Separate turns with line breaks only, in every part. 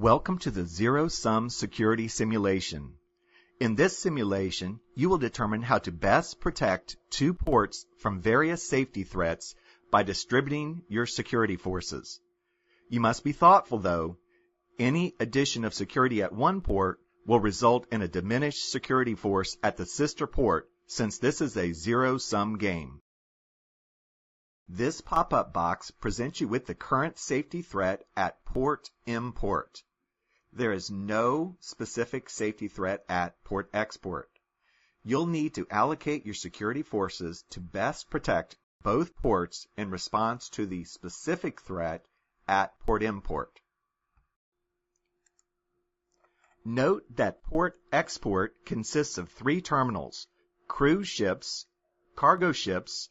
Welcome to the zero-sum security simulation. In this simulation, you will determine how to best protect two ports from various safety threats by distributing your security forces. You must be thoughtful, though. Any addition of security at one port will result in a diminished security force at the sister port, since this is a zero-sum game. This pop-up box presents you with the current safety threat at port import. There is no specific safety threat at port export. You'll need to allocate your security forces to best protect both ports in response to the specific threat at port import. Note that port export consists of three terminals: cruise ships, cargo ships,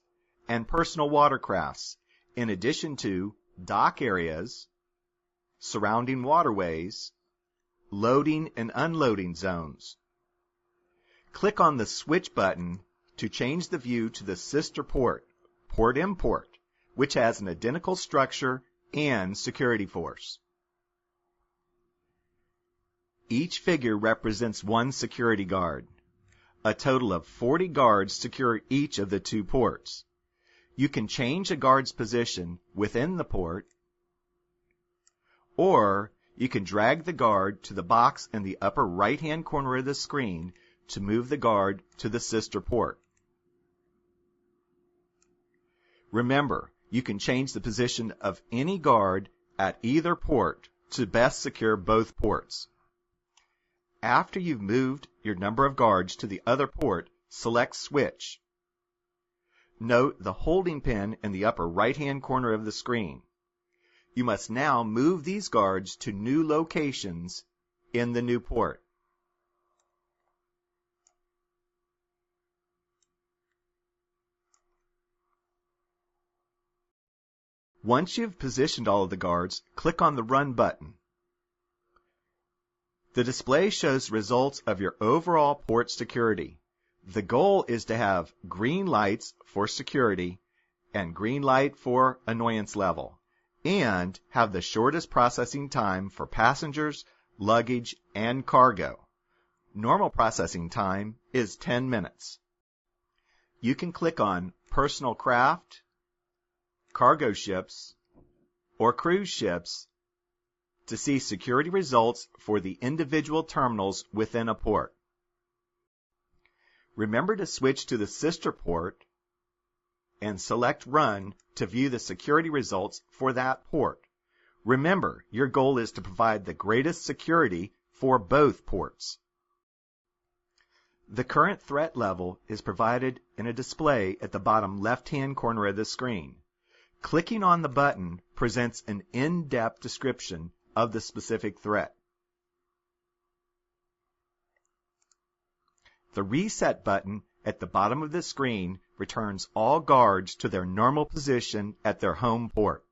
and personal watercrafts, in addition to dock areas, surrounding waterways, loading and unloading zones. Click on the Switch button to change the view to the sister port, port import, which has an identical structure and security force. Each figure represents one security guard. A total of 40 guards secure each of the two ports. You can change a guard's position within the port, or you can drag the guard to the box in the upper right-hand corner of the screen to move the guard to the sister port. Remember, you can change the position of any guard at either port to best secure both ports. After you've moved your number of guards to the other port, select Switch. Note the holding pin in the upper right-hand corner of the screen. You must now move these guards to new locations in the new port. Once you've positioned all of the guards, click on the Run button. The display shows results of your overall port security. The goal is to have green lights for security and green light for annoyance level, and have the shortest processing time for passengers, luggage, and cargo. Normal processing time is 10 minutes. You can click on Personal Craft, Cargo Ships, or Cruise Ships to see security results for the individual terminals within a port. Remember to switch to the sister port and select Run to view the security results for that port. Remember, your goal is to provide the greatest security for both ports. The current threat level is provided in a display at the bottom left-hand corner of the screen. Clicking on the button presents an in-depth description of the specific threat. The Reset button at the bottom of the screen returns all guards to their normal position at their home port.